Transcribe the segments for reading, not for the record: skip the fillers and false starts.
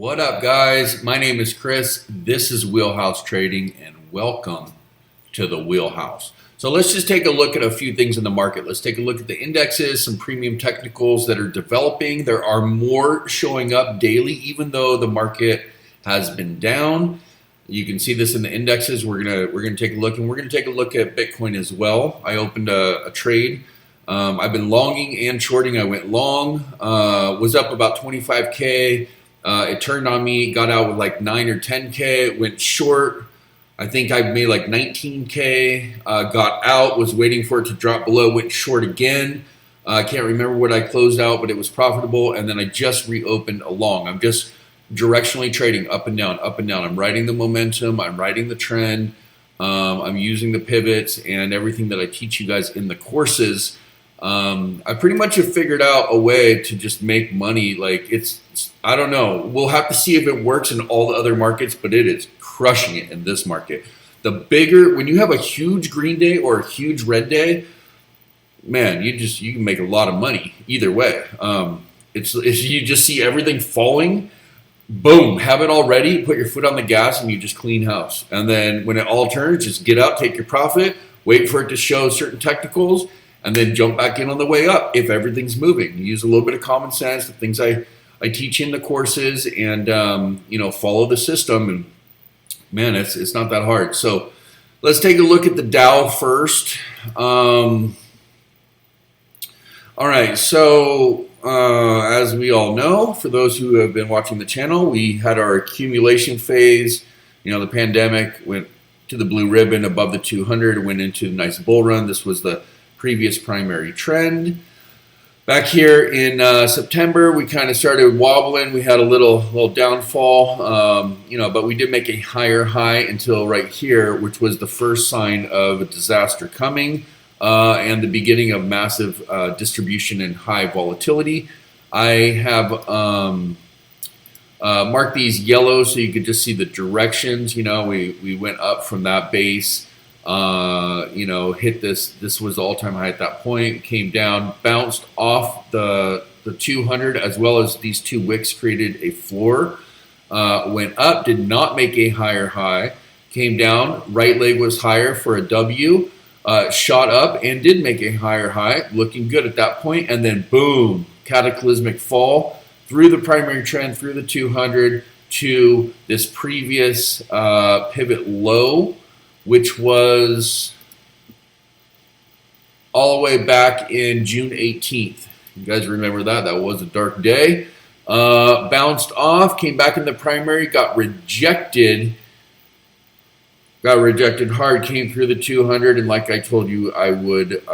What up, guys? My name is Chris. This is Wheelhouse Trading, and welcome to the Wheelhouse. So let's just take a look at a few things in the market. Let's take a look at the indexes, some premium technicals that are developing. There are more showing up daily, even though the market has been down. You can see this in the indexes. We're gonna take a look, and we're gonna take a look at Bitcoin as well. I opened a trade. I've been longing and shorting. I went long, was up about 25K. It turned on me, got out with like 9 or 10K, went short. I think I made like 19K, got out, was waiting for it to drop below, went short again. I can't remember what I closed out, but it was profitable. And then I just reopened a long. I'm just directionally trading up and down, up and down. I'm riding the momentum. I'm riding the trend. I'm using the pivots and everything that I teach you guys in the courses. I pretty much have figured out a way to just make money. Like I don't know. We'll have to see if it works in all the other markets, but it is crushing it in this market. When you have a huge green day or a huge red day, man, you can make a lot of money either way. It's you just see everything falling, boom, have it all ready, put your foot on the gas, and you just clean house. And then when it all turns, just get out, take your profit, wait for it to show certain technicals, and then jump back in on the way up if everything's moving. Use a little bit of common sense, the things I teach in the courses, and follow the system. And man, it's not that hard. So let's take a look at the Dow first. All right, so as we all know, for those who have been watching the channel, we had our accumulation phase. The pandemic went to the blue ribbon above the 200, went into a nice bull run. This was the previous primary trend. Back here in September, we kind of started wobbling. We had a little downfall, but we did make a higher high until right here, which was the first sign of a disaster coming and the beginning of massive distribution and high volatility. I have marked these yellow so you could just see the directions. We went up from that base. Hit this was the all-time high at that point, came down, bounced off the 200, as well as these two wicks created a floor, went up, did not make a higher high, came down, right leg was higher for a W, shot up and did make a higher high, looking good at that point, and then boom, cataclysmic fall through the primary trend, through the 200 to this previous pivot low, which was all the way back in June 18th. You guys remember that? That was a dark day. Bounced off, came back in the primary, got rejected hard, came through the 200, and like I told you, I would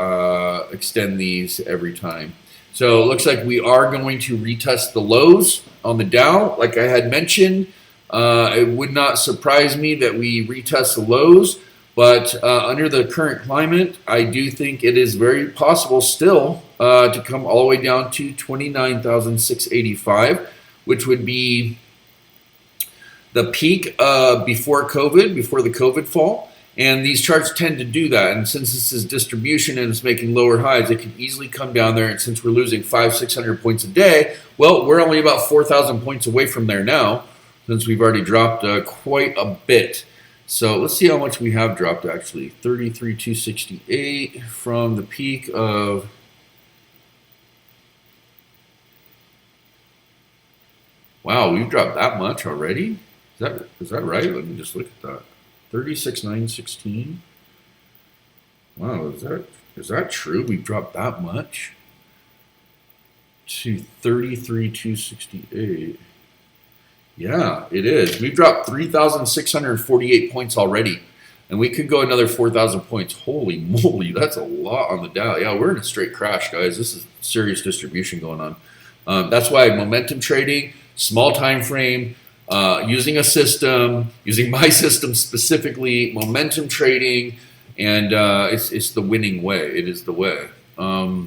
extend these every time. So it looks like we are going to retest the lows on the Dow, like I had mentioned. It would not surprise me that we retest the lows, but under the current climate, I do think it is very possible still to come all the way down to 29,685, which would be the peak before COVID, before the COVID fall. And these charts tend to do that. And since this is distribution and it's making lower highs, it can easily come down there. And since we're losing 500-600 points a day, well, we're only about 4,000 points away from there now, since we've already dropped quite a bit. So let's see how much we have dropped actually. 33,268 from the peak of... Wow, we've dropped that much already? Is that right? Let me just look at that. 36,916. Wow, is that true? We've dropped that much? To 33,268. Yeah, it is. We've dropped 3,648 points already, and we could go another 4,000 points. Holy moly, that's a lot on the Dow. Yeah, we're in a straight crash, guys. This is serious distribution going on. That's why momentum trading, small time frame, using a system, using my system specifically, momentum trading, and it's the winning way. It is the way. All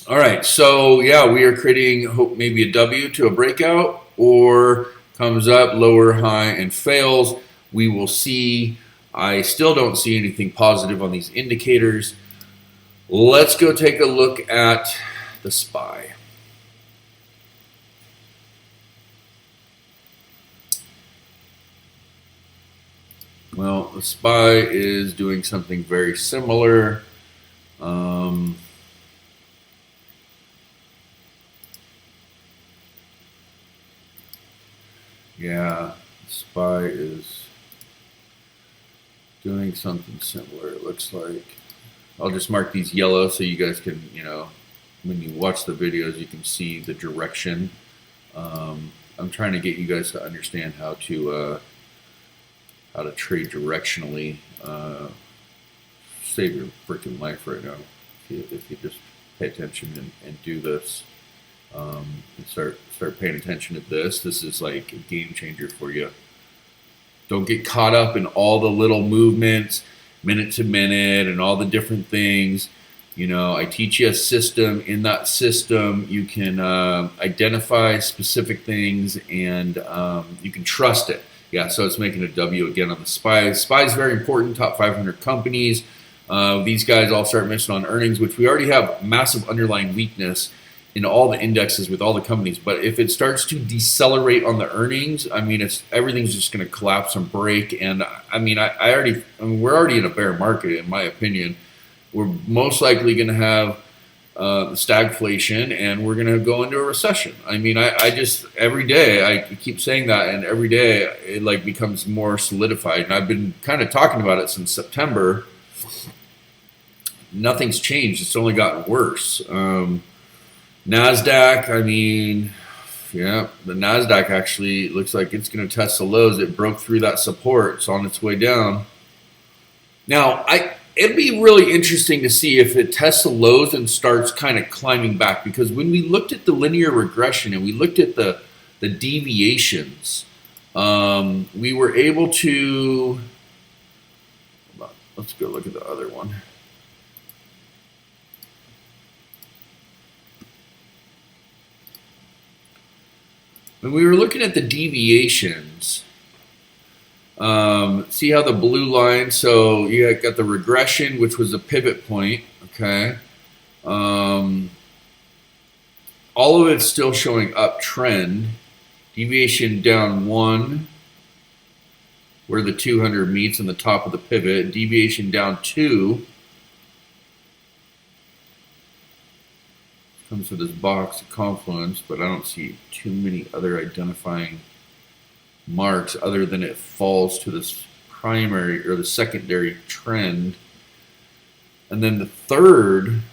right, so yeah, we are creating maybe a W to a breakout, or comes up, lower high, and fails. We will see. I still don't see anything positive on these indicators. Let's go take a look at the SPY. Well, the SPY is doing something very similar. Yeah, the SPY is doing something similar, it looks like. I'll just mark these yellow so you guys can, when you watch the videos, you can see the direction. I'm trying to get you guys to understand how to trade directionally. Save your freaking life right now if you just pay attention and do this. And start paying attention to this. This is like a game changer for you. Don't get caught up in all the little movements, minute to minute, and all the different things. I teach you a system. In that system, you can identify specific things, and you can trust it. Yeah, so it's making a W again on the SPY. SPY is very important, top 500 companies. These guys all start missing on earnings, which we already have massive underlying weakness in all the indexes with all the companies. But if it starts to decelerate on the earnings, everything's just going to collapse and break. And we're already in a bear market, in my opinion. We're most likely going to have stagflation, and we're going to go into a recession. I just every day I keep saying that, and every day it like becomes more solidified. And I've been kind of talking about it since September. Nothing's changed; it's only gotten worse. Nasdaq, the Nasdaq actually looks like it's going to test the lows. It broke through that support. It's on its way down. Now, it'd be really interesting to see if it tests the lows and starts kind of climbing back, because when we looked at the linear regression and we looked at the deviations, we were able to, hold on, let's go look at the other one. When we were looking at the deviations, see how the blue line, so you got the regression, which was a pivot point, okay? All of it's still showing uptrend. Deviation down 1, where the 200 meets on the top of the pivot. Deviation down 2. Comes to this box of confluence, but I don't see too many other identifying marks other than it falls to this primary or the secondary trend. And then the third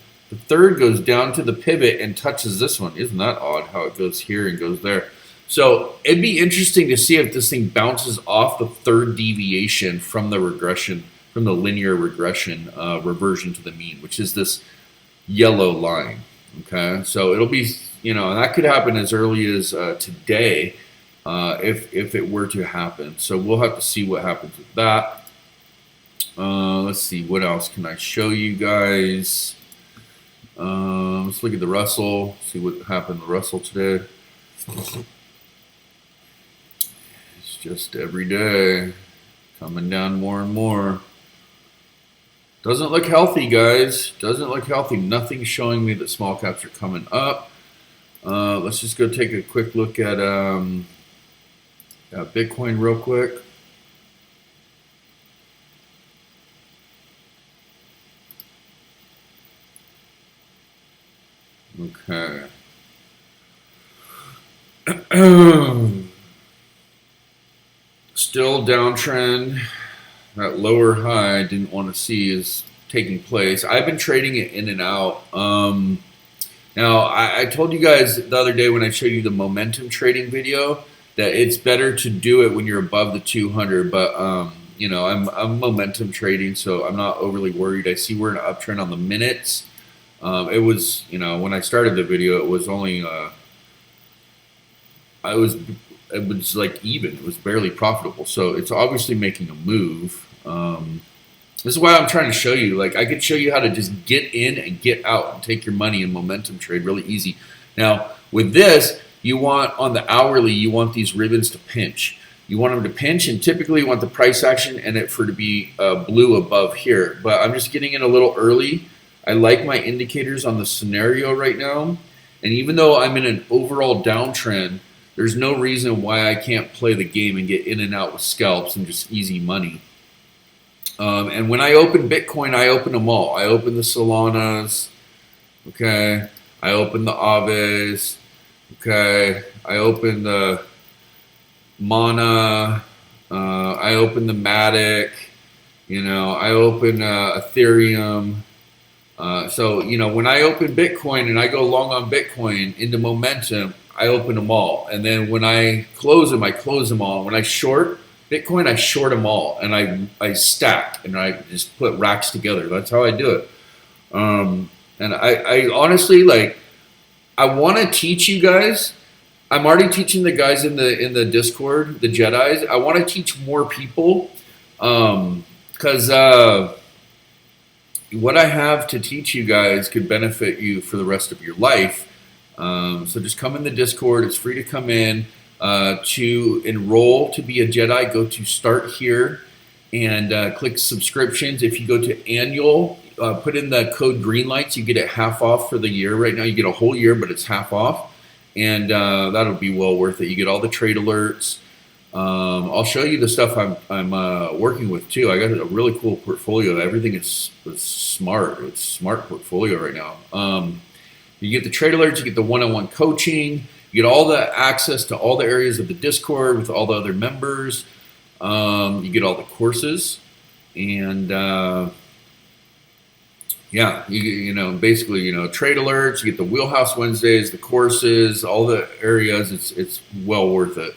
goes down to the pivot and touches this one. Isn't that odd how it goes here and goes there? So it'd be interesting to see if this thing bounces off the third deviation from the regression, from the linear regression reversion to the mean, which is this yellow line. Okay, so it'll be, and that could happen as early as today if it were to happen. So we'll have to see what happens with that. Let's see, what else can I show you guys? Let's look at the Russell, see what happened to Russell today. It's just every day coming down more and more. Doesn't look healthy, guys. Doesn't look healthy. Nothing's showing me that small caps are coming up. Let's just go take a quick look at Bitcoin real quick. Okay. Still downtrend. That lower high I didn't want to see is taking place. I've been trading it in and out. Now, I told you guys the other day when I showed you the momentum trading video that it's better to do it when you're above the 200. But, I'm momentum trading, so I'm not overly worried. I see we're in an uptrend on the minutes. It was, when I started the video, it was only, it was like even. It was barely profitable. So it's obviously making a move. This is why I'm trying to show you. Like, I could show you how to just get in and get out and take your money in momentum trade really easy. Now, with this, you want on the hourly, you want these ribbons to pinch. You want them to pinch, and typically you want the price action and it for to be blue above here. But I'm just getting in a little early. I like my indicators on the scenario right now. And even though I'm in an overall downtrend, there's no reason why I can't play the game and get in and out with scalps and just easy money. And when I open Bitcoin, I open them all. I open the Solanas, okay? I open the Aves, okay? I open the Mana, I open the Matic, I open Ethereum. So, when I open Bitcoin and I go long on Bitcoin into momentum, I open them all. And then when I close them, I close them all. When I short Bitcoin, I short them all. And I stack and I just put racks together. That's how I do it. And I honestly, I want to teach you guys. I'm already teaching the guys in the Discord, the Jedis. I want to teach more people because what I have to teach you guys could benefit you for the rest of your life. So just come in the Discord. It's free to come in. To enroll to be a Jedi, go to Start Here and click subscriptions. If you go to annual, put in the code Greenlights. You get it half off for the year. Right now you get a whole year, but it's half off. And that'll be well worth it. You get all the trade alerts. I'll show you the stuff I'm working with too. I got a really cool portfolio. Everything is smart. It's smart portfolio right now. You get the trade alerts. You get the one-on-one coaching. You get all the access to all the areas of the Discord with all the other members. You get all the courses, and basically, trade alerts. You get the Wheelhouse Wednesdays, the courses, all the areas. It's well worth it.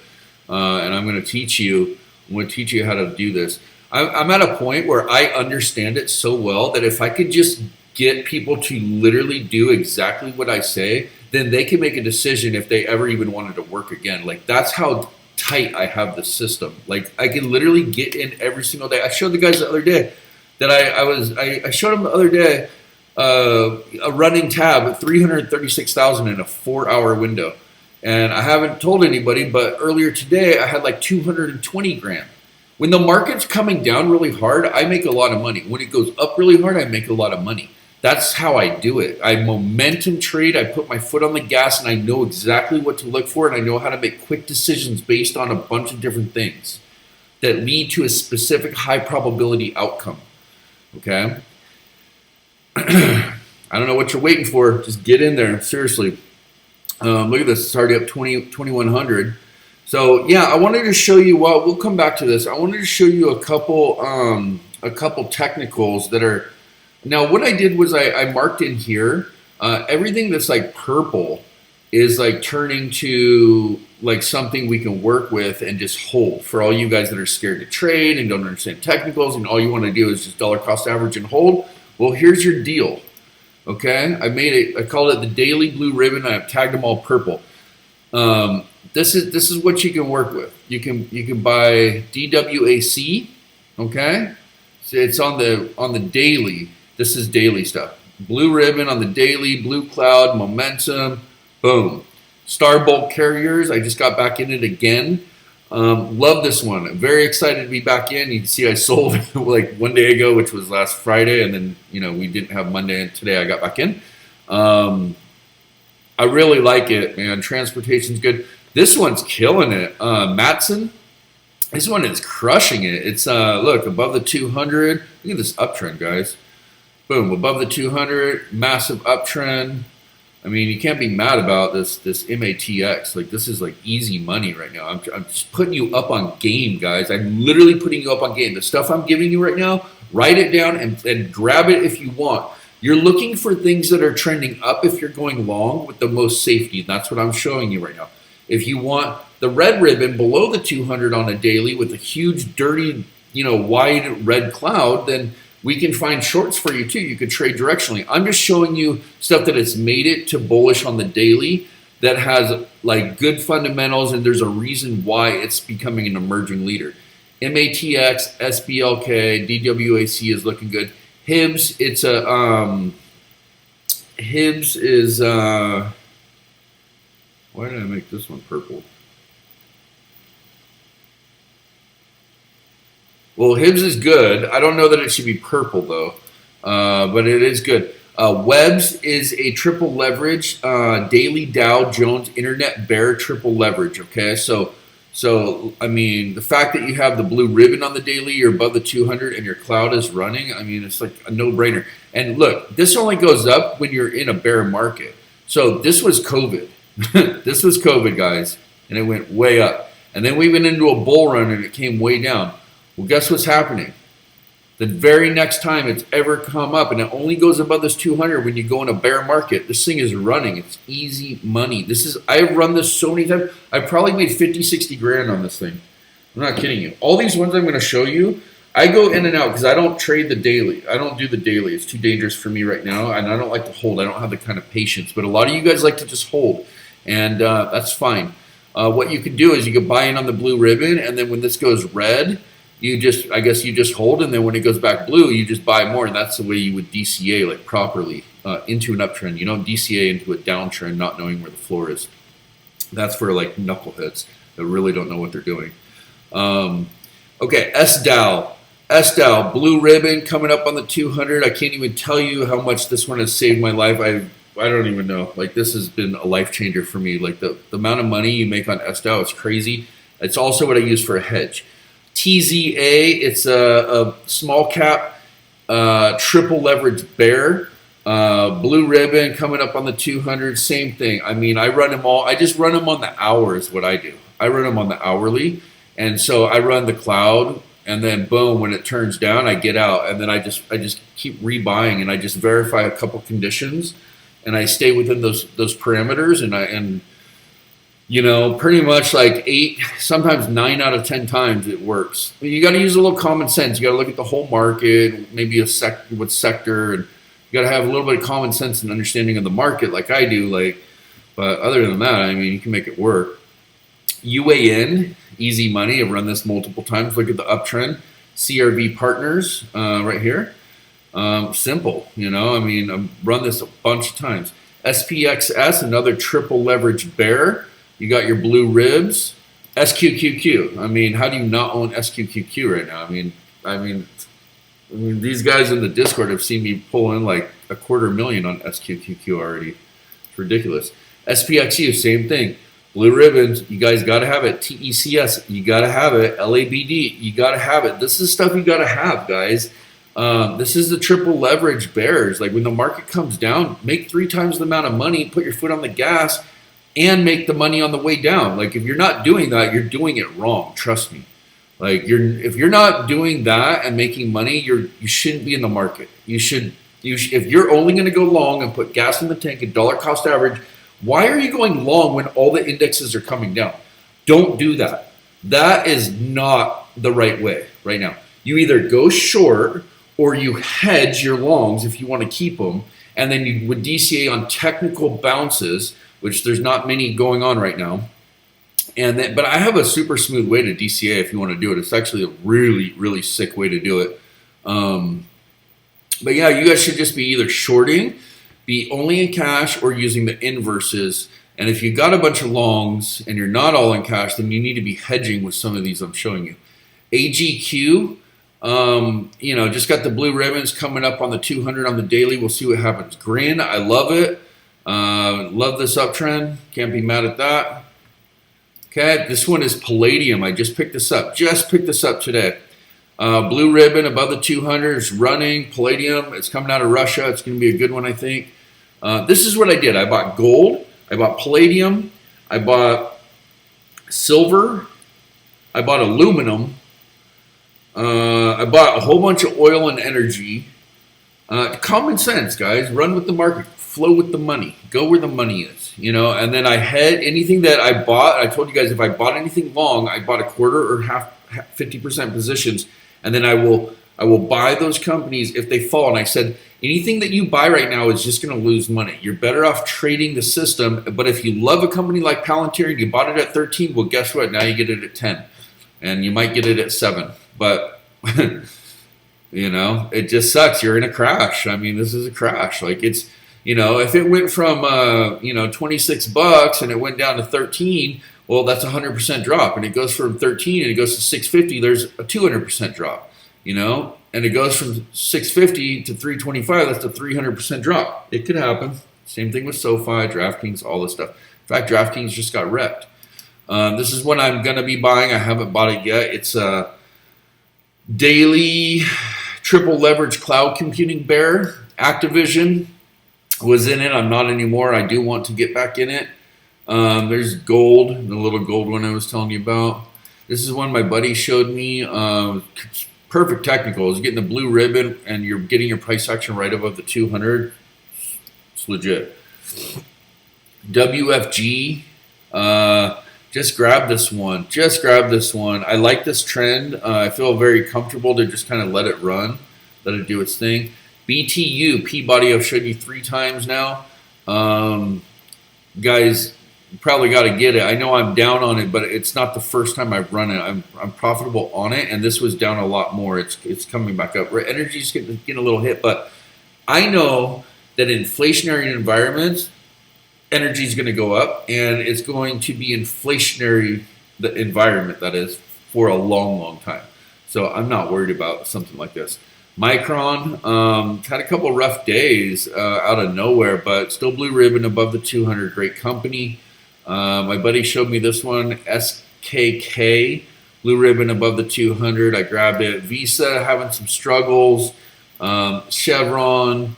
And I'm going to teach you. I'm going to teach you how to do this. I'm at a point where I understand it so well that if I could just get people to literally do exactly what I say, then they can make a decision if they ever even wanted to work again. That's how tight I have the system. I can literally get in every single day. I showed the guys the other day that I showed them the other day a running tab at 336,000 in a 4-hour window. And I haven't told anybody, but earlier today I had 220 grand. When the market's coming down really hard, I make a lot of money. When it goes up really hard, I make a lot of money. That's how I do it. I momentum trade. I put my foot on the gas and I know exactly what to look for, and I know how to make quick decisions based on a bunch of different things that lead to a specific high probability outcome. Okay? I don't know what you're waiting for. Just get in there. Seriously. Look at this. It's already up 2,100. So yeah, I wanted to show you. Well, we'll come back to this. I wanted to show you a couple technicals that are. Now, what I did was I marked in here everything that's purple is turning to something we can work with and just hold. For all you guys that are scared to trade and don't understand technicals and all you want to do is just dollar cost average and hold. Well, here's your deal. Okay, I called it the daily blue ribbon. I have tagged them all purple. This is what you can work with. You can buy DWAC. Okay, so it's on the daily. This is daily stuff. Blue ribbon on the daily, blue cloud, momentum, boom. Star Bulk Carriers, I just got back in it again. Love this one. I'm very excited to be back in. You can see I sold 1 day ago, which was last Friday, and then we didn't have Monday, and today I got back in. I really like it, man. Transportation's good. This one's killing it. Matson, this one is crushing it. It's look above the 200. Look at this uptrend, guys. Boom, above the 200, massive uptrend. I mean, you can't be mad about this MATX. This is easy money right now. I'm just putting you up on game, guys. I'm literally putting you up on game. The stuff I'm giving you right now, write it down and grab it if you want. You're looking for things that are trending up if you're going long with the most safety. That's what I'm showing you right now. If you want the red ribbon below the 200 on a daily with a huge, dirty, wide red cloud, then we can find shorts for you too. You could trade directionally. I'm just showing you stuff that has made it to bullish on the daily that has good fundamentals, and there's a reason why it's becoming an emerging leader. MATX, SBLK, DWAC is looking good. Hibbs, it's a Hibbs is why did I make this one purple? Well, Hibbs is good. I don't know that it should be purple, though, but it is good. Webbs is a triple leverage daily Dow Jones internet bear triple leverage, okay? So So, I mean, the fact that you have the blue ribbon on the daily, you're above the 200 and your cloud is running, I mean, it's like a no-brainer. And look, this only goes up when you're in a bear market. So this was COVID. This was COVID, guys, and it went way up. And then we went into a bull run and it came way down. Well, guess what's happening? The very next time it's ever come up, and it only goes above this 200 when you go in a bear market. This thing is running. It's easy money. I've run this so many times. I probably made 50, 60 grand on this thing. I'm not kidding you. All these ones I'm going to show you, I go in and out because I don't trade the daily. I don't do the daily. It's too dangerous for me right now, and I don't like to hold. I don't have the kind of patience. But a lot of you guys like to just hold, and that's fine. What you can do is you can buy in on the blue ribbon, and then when this goes red, I guess you just hold, and then when it goes back blue, you just buy more, and that's the way you would DCA like properly into an uptrend. You don't DCA into a downtrend not knowing where the floor is. That's for like knuckleheads that really don't know what they're doing. Okay, SDAO, blue ribbon coming up on the 200. I can't even tell you how much this one has saved my life. I don't even know. Like, this has been a life changer for me. Like, the amount of money you make on SDAO is crazy. It's also what I use for a hedge. TZA, it's a small cap triple leverage bear. Blue ribbon coming up on the 200, same thing. I mean, I run them all. I just run them on the hour is what I do. I run them on the hourly. And so I run the cloud, and then boom, when it turns down, I get out. And then I just keep rebuying, and I just verify a couple conditions, and I stay within those parameters, and you know, pretty much like 8, sometimes 9 out of 10 times it works. You got to use a little common sense. You got to look at the whole market, maybe what sector, and you got to have a little bit of common sense and understanding of the market, like I do. But other than that, I mean, you can make it work. UAN, easy money. I've run this multiple times. Look at the uptrend. CRV Partners right here. Simple, you know. I mean, I've run this a bunch of times. SPXS, another triple leverage bear. You got your blue ribs. SQQQ. I mean, how do you not own SQQQ right now? I mean, these guys in the Discord have seen me pull in like $250,000 on SQQQ already. It's ridiculous. SPXU, same thing. Blue ribbons, you guys got to have it. TECS, you got to have it. LABD, you got to have it. This is stuff you got to have, guys. This is the triple leverage bears. Like, when the market comes down, make 3 times the amount of money, put your foot on the gas, and make the money on the way down. Like, if you're not doing that, you're doing it wrong. Trust me. Like, if you're not doing that and making money, you shouldn't be in the market. If you're only going to go long and put gas in the tank at dollar cost average, why are you going long when all the indexes are coming down? Don't do that. That is not the right way right now. You either go short or you hedge your longs if you want to keep them, and then you would DCA on technical bounces, which there's not many going on right now. But I have a super smooth way to DCA if you want to do it. It's actually a really, really sick way to do it. But yeah, you guys should just be either shorting, be only in cash, or using the inverses. And if you got a bunch of longs and you're not all in cash, then you need to be hedging with some of these I'm showing you. AGQ, you know, just got the blue ribbons coming up on the 200 on the daily. We'll see what happens. Grin, I love it. Love this uptrend. Can't be mad at that. Okay, this one is Palladium. I just picked this up. Today. Blue ribbon above the 200 is running. Palladium, it's coming out of Russia. It's going to be a good one, I think. This is what I did. I bought gold. I bought palladium. I bought silver. I bought aluminum. I bought a whole bunch of oil and energy. Common sense, guys. Run with the market. Flow with the money. Go where the money is, you know. And then I had anything that I bought. I told you guys if I bought anything long, I bought a quarter or half 50% positions, and then I will buy those companies if they fall. And I said anything that you buy right now is just going to lose money. You're better off trading the system. But if you love a company like Palantir and you bought it at 13, well, guess what? Now you get it at 10, and you might get it at 7. But you know, it just sucks. You're in a crash. I mean, this is a crash. Like, it's, you know, if it went from, you know, $26 and it went down to 13, well, that's a 100% drop. And it goes from 13 and it goes to 650, there's a 200% drop, you know, and it goes from 650 to 325, that's a 300% drop. It could happen. Same thing with SoFi, DraftKings, all this stuff. In fact, DraftKings just got wrecked. This is what I'm going to be buying. I haven't bought it yet. It's a daily triple leverage cloud computing bear. Activision was in it. I'm not anymore. I do want to get back in it. There's gold, the little gold one I was telling you about. This is one my buddy showed me. Perfect technical. It's getting the blue ribbon, and you're getting your price action right above the 200. It's legit. WFG. Just grab this one. Just grab this one. I like this trend. I feel very comfortable to just kind of let it run, let it do its thing. BTU, Peabody, I've showed you 3 times now. Guys, you probably got to get it. I know I'm down on it, but it's not the first time I've run it. I'm profitable on it, and this was down a lot more. It's coming back up. Energy's getting a little hit, but I know that in inflationary environments, energy is going to go up, and it's going to be inflationary, the environment that is, for a long, long time. So I'm not worried about something like this. Micron had a couple rough days out of nowhere, but still blue ribbon above the 200. Great company. My buddy showed me this one, SKK, blue ribbon above the 200. I grabbed it. Visa having some struggles. Chevron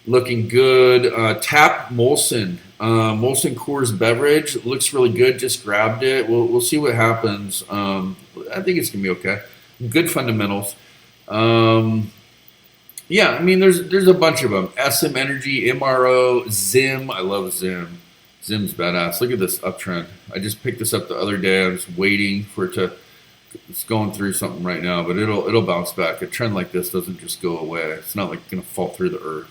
looking good. Tap Molson. Molson Coors Beverage looks really good. Just grabbed it. We'll see what happens. I think it's gonna be okay. Good fundamentals. Yeah, I mean, there's a bunch of them. SM Energy, MRO, Zim. I love Zim. Zim's badass. Look at this uptrend. I just picked this up the other day. I was waiting for it to. It's going through something right now, but it'll bounce back. A trend like this doesn't just go away. It's not like gonna fall through the earth.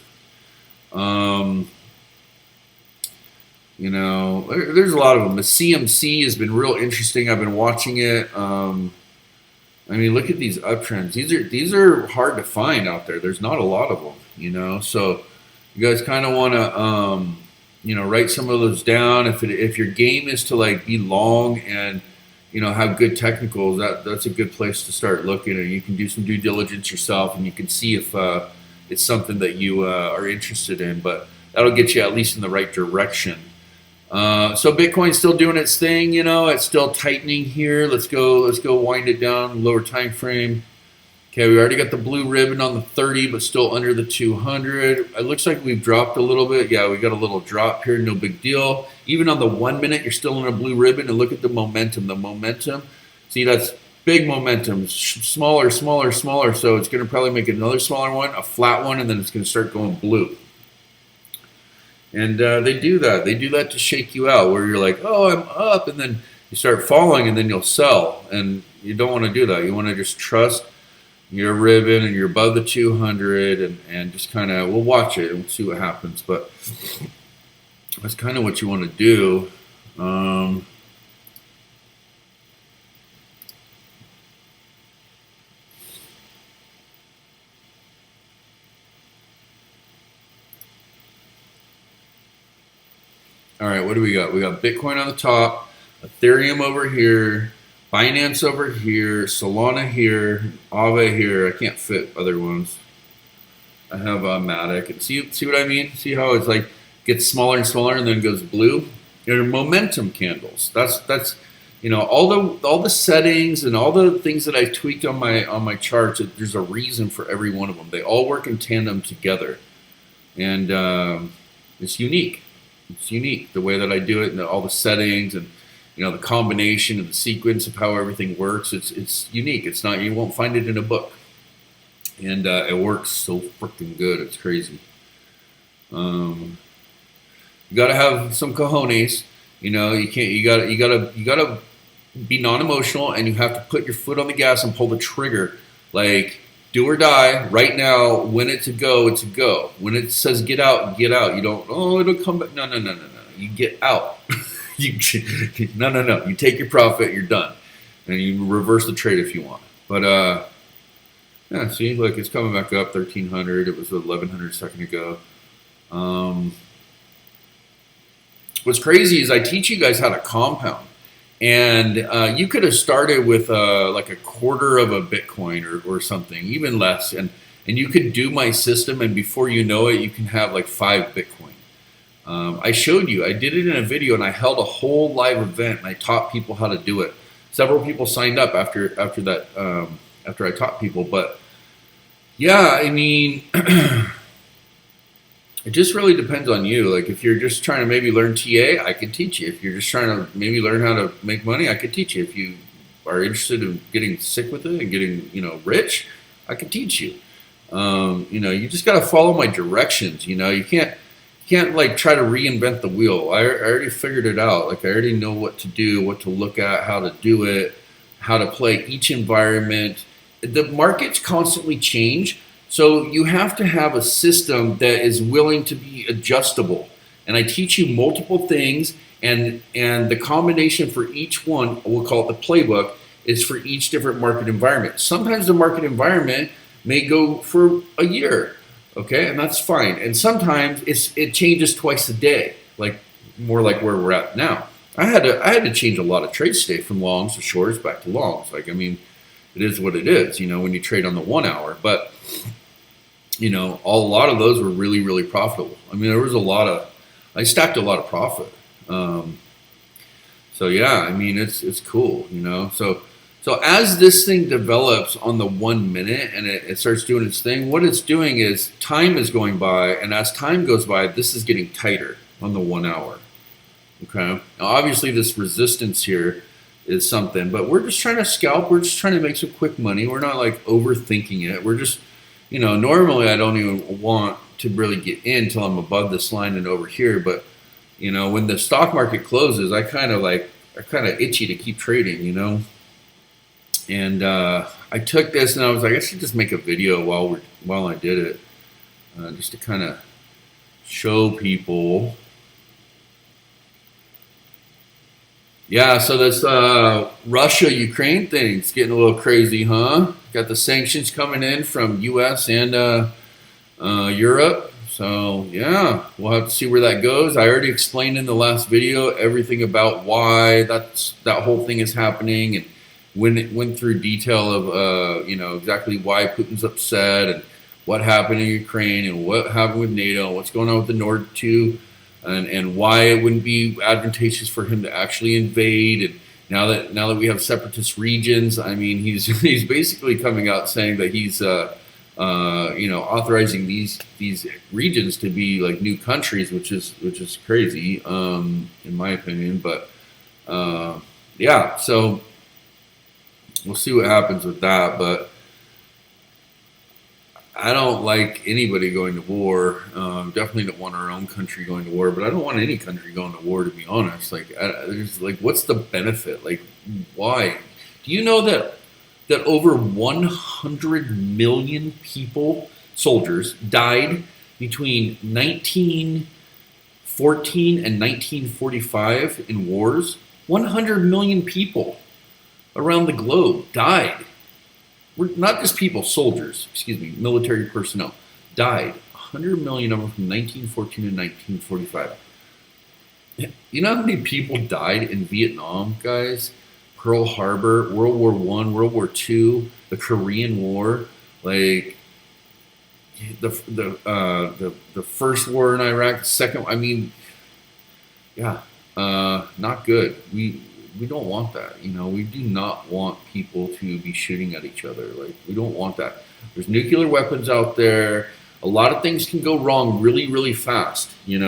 You know, there's a lot of them. The CMC has been real interesting. I've been watching it. I mean, look at these uptrends. These are hard to find out there. There's not a lot of them, you know. So you guys kind of want to, you know, write some of those down. If your game is to like be long and you know have good technicals, that's a good place to start looking. And you can do some due diligence yourself, and you can see if it's something that you are interested in. But that'll get you at least in the right direction. So Bitcoin's still doing its thing, you know, it's still tightening here. Let's go wind it down, lower time frame. Okay, we already got the blue ribbon on the 30, but still under the 200. It looks like we've dropped a little bit. Yeah, we got a little drop here, no big deal. Even on the 1 minute, you're still in a blue ribbon, and look at the momentum. The momentum, see, that's big momentum, smaller, smaller, smaller. So it's going to probably make another smaller one, a flat one, and then it's going to start going blue. And they do that. They do that to shake you out, where you're like, oh, I'm up, and then you start falling, and then you'll sell. And you don't want to do that. You want to just trust your ribbon, and you're above the 200, and just kind of, we'll watch it and we'll see what happens. But that's kind of what you want to do. All right, what do we got? We got Bitcoin on the top, Ethereum over here, Binance over here, Solana here, Aave here. I can't fit other ones. I have Matic. And see what I mean? See how it's like gets smaller and smaller and then goes blue? They're momentum candles. That's you know, all the settings and all the things that I tweaked on my charts. There's a reason for every one of them. They all work in tandem together, and it's unique. It's unique the way that I do it, and all the settings, and you know the combination and the sequence of how everything works. It's unique. It's not, you won't find it in a book, and it works so freaking good. It's crazy. You got to have some cojones. You know, you can't. You gotta be non-emotional, and you have to put your foot on the gas and pull the trigger. Like, do or die right now. When it's a go, it's a go. When it says get out, get out. You don't, oh, it'll come back. No. You get out. No. You take your profit, you're done. And you reverse the trade if you want. But, yeah, see, look, it's coming back up, 1,300. It was 1,100 a second ago. What's crazy is I teach you guys how to compound. And you could have started with like a quarter of a Bitcoin or something, even less. And you could do my system, and before you know it, you can have like 5 Bitcoin. I showed you, I did it in a video, and I held a whole live event, and I taught people how to do it. Several people signed up after that, after I taught people. But yeah, I mean, it just really depends on you. Like if you're just trying to maybe learn TA, I could teach you. If you're just trying to maybe learn how to make money, I could teach you. If you are interested in getting sick with it and getting, rich, I could teach you. You just got to follow my directions. You can't like try to reinvent the wheel. I already figured it out. Like I already know what to do, what to look at, how to do it, how to play each environment. The markets constantly change, so you have to have a system that is willing to be adjustable. And I teach you multiple things, and the combination for each one, we'll call it the playbook, is for each different market environment. Sometimes the market environment may go for a year. Okay, and that's fine. And sometimes it changes twice a day, like more like where we're at now. I had to change a lot of trades today from longs to shorts back to longs. Like I mean, it is what it is, when you trade on the 1 hour. But a lot of those were really, really profitable. I mean, there was I stacked a lot of profit. So yeah, I mean, it's cool, So as this thing develops on the 1 minute and it starts doing its thing, what it's doing is time is going by, and as time goes by, this is getting tighter on the 1 hour. Okay. Now, obviously, this resistance here is something, but we're just trying to scalp. We're just trying to make some quick money. We're not like overthinking it. We're just, normally I don't even want to really get in until I'm above this line and over here. But, when the stock market closes, I kind of itchy to keep trading, And I took this and I was like, I should just make a video while I did it, just to kind of show people. Yeah, so this Russia-Ukraine thing's getting a little crazy, huh? Got the sanctions coming in from U.S. and Europe. So yeah, we'll have to see where that goes. I already explained in the last video everything about why that whole thing is happening, and when it went through detail of exactly why Putin's upset and what happened in Ukraine and what happened with NATO and what's going on with the Nord 2 and why it wouldn't be advantageous for him to actually invade. And now that we have separatist regions, I mean, he's basically coming out saying that he's authorizing these regions to be like new countries, which is crazy in my opinion. But yeah, so we'll see what happens with that. But I don't like anybody going to war. Definitely don't want our own country going to war, but I don't want any country going to war, to be honest. What's the benefit? Like, why? Do you know that over 100 million people, soldiers, died between 1914 and 1945 in wars? 100 million people around the globe died. We're not just people, soldiers, military personnel, died. 100 million of them from 1914 to 1945. You know how many people died in Vietnam, guys? Pearl Harbor, World War I, World War II, the Korean War, like the first war in Iraq, the second. I mean, yeah, not good. We don't want that. We do not want people to be shooting at each other. Like, we don't want that. There's nuclear weapons out there. A lot of things can go wrong really, really fast, and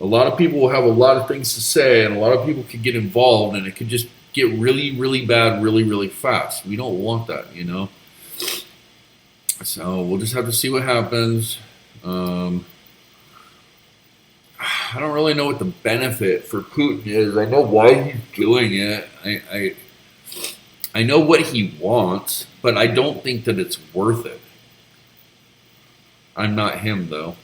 a lot of people will have a lot of things to say, and a lot of people could get involved, and it could just get really, really bad really, really fast. We don't want that, So we'll just have to see what happens. I don't really know what the benefit for Putin is. I know why he's doing it. I know what he wants, but I don't think that it's worth it. I'm not him, though.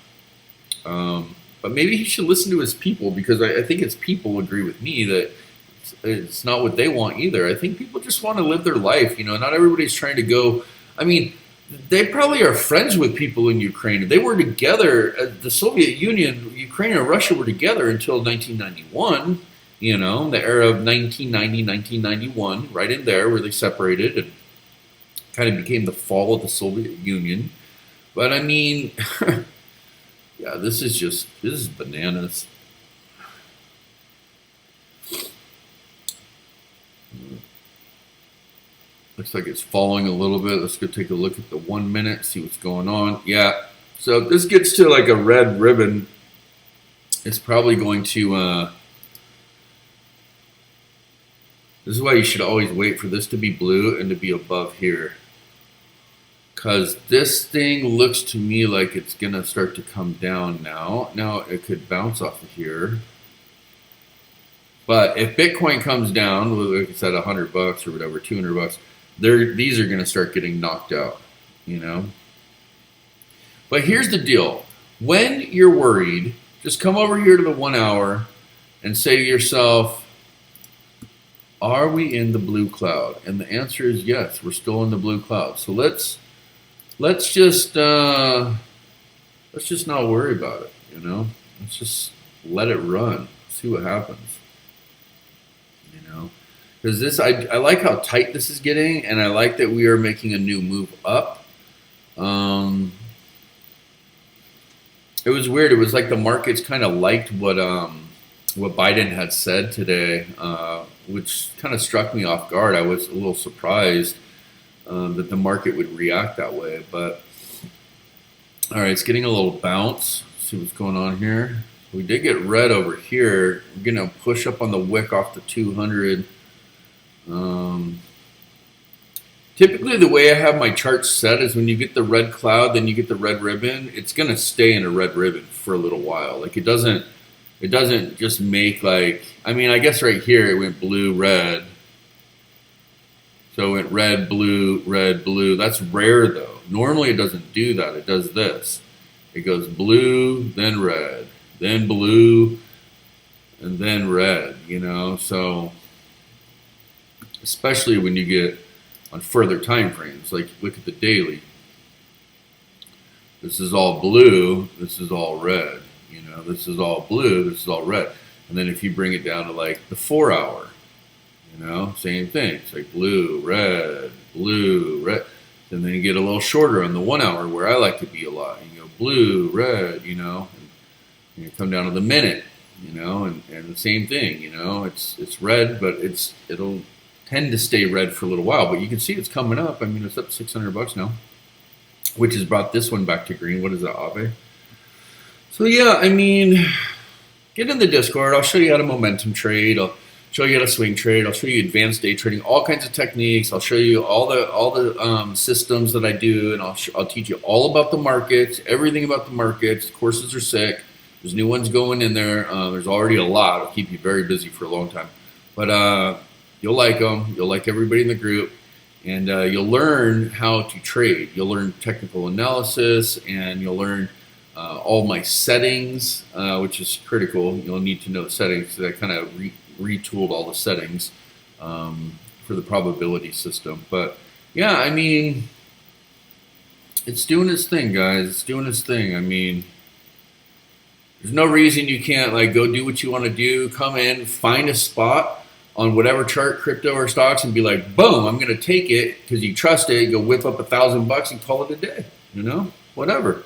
But maybe he should listen to his people, because I think his people agree with me that it's not what they want either. I think people just want to live their life. Not everybody's trying to go. I mean, they probably are friends with people in Ukraine. They were together. The Soviet Union, Ukraine and Russia were together until 1991, the era of 1990, 1991, right in there where they separated and kind of became the fall of the Soviet Union. But I mean, Yeah, this is bananas. Looks like it's falling a little bit. Let's go take a look at the 1 minute, see what's going on. Yeah, so if this gets to like a red ribbon, it's probably going to, this is why you should always wait for this to be blue and to be above here. Because this thing looks to me like it's going to start to come down now. Now it could bounce off of here. But if Bitcoin comes down, like I said, $100 or whatever, $200, these are going to start getting knocked out, you know. But here's the deal. When you're worried, just come over here to the 1 hour and say to yourself, are we in the blue cloud? And the answer is yes, we're still in the blue cloud. So let's just not worry about it, you know. Let's just let it run, see what happens, you know. Because this, I like how tight this is getting, and I like that we are making a new move up. It was weird. It was like the markets kind of liked what Biden had said today, which kind of struck me off guard. I was a little surprised that the market would react that way. But all right, it's getting a little bounce. Let's see what's going on here. We did get red over here. We're gonna push up on the wick off the 200. Typically, the way I have my charts set is when you get the red cloud, then you get the red ribbon. It's gonna stay in a red ribbon for a little while. Like it doesn't just make like, I mean, I guess right here it went blue, red. So it went red, blue, red, blue. That's rare though. Normally it doesn't do that. It does this. It goes blue, then red, then blue, and then red, you know? So especially when you get on further time frames, like look at the daily. This is all blue, this is all red. You know, this is all blue, this is all red. And then if you bring it down to like the 4 hour, you know, same thing. It's like blue, red. And then you get a little shorter on the 1 hour where I like to be a lot. You go blue, red, you know, and you come down to the minute, you know, and the same thing, you know, it's red, but it'll tend to stay red for a little while, but you can see it's coming up. I mean, it's up $600 now, which has brought this one back to green. What is that, Aave? So yeah, I mean, get in the Discord. I'll show you how to momentum trade. I'll show you how to swing trade. I'll show you advanced day trading, all kinds of techniques. I'll show you all the systems that I do, and I'll teach you all about the markets, everything about the markets. Courses are sick. There's new ones going in there. There's already a lot. It'll keep you very busy for a long time, but you'll like them. You'll like everybody in the group, and you'll learn how to trade. You'll learn technical analysis, and you'll learn all my settings, which is critical. You'll need to know the settings. I kind of retooled all the settings for the probability system. But yeah, I mean, it's doing its thing, guys. It's doing its thing. I mean, there's no reason you can't like go do what you want to do. Come in, find a spot on whatever chart, crypto or stocks, and be like, boom, I'm going to take it because you trust it. Go whip up $1,000 and call it a day. You know, whatever.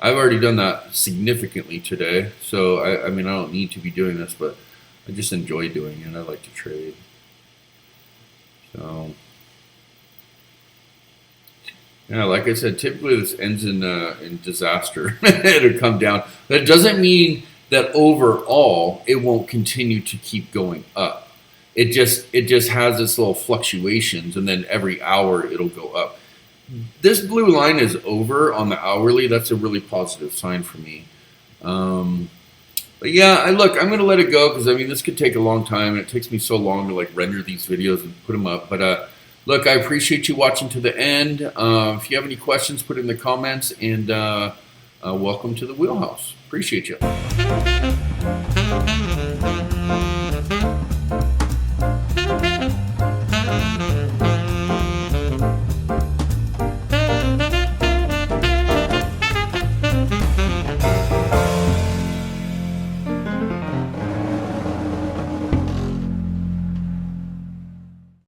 I've already done that significantly today. So I mean, I don't need to be doing this, but I just enjoy doing it. I like to trade. So yeah, like I said, typically this ends in disaster. It'll come down. That doesn't mean that overall it won't continue to keep going up. It just has its little fluctuations, and then every hour it'll go up. This blue line is over on the hourly. That's a really positive sign for me. But yeah, I'm going to let it go because I mean this could take a long time, and it takes me so long to like render these videos and put them up. But look, I appreciate you watching to the end. If you have any questions, put it in the comments, and welcome to the Wheelhouse. Appreciate you.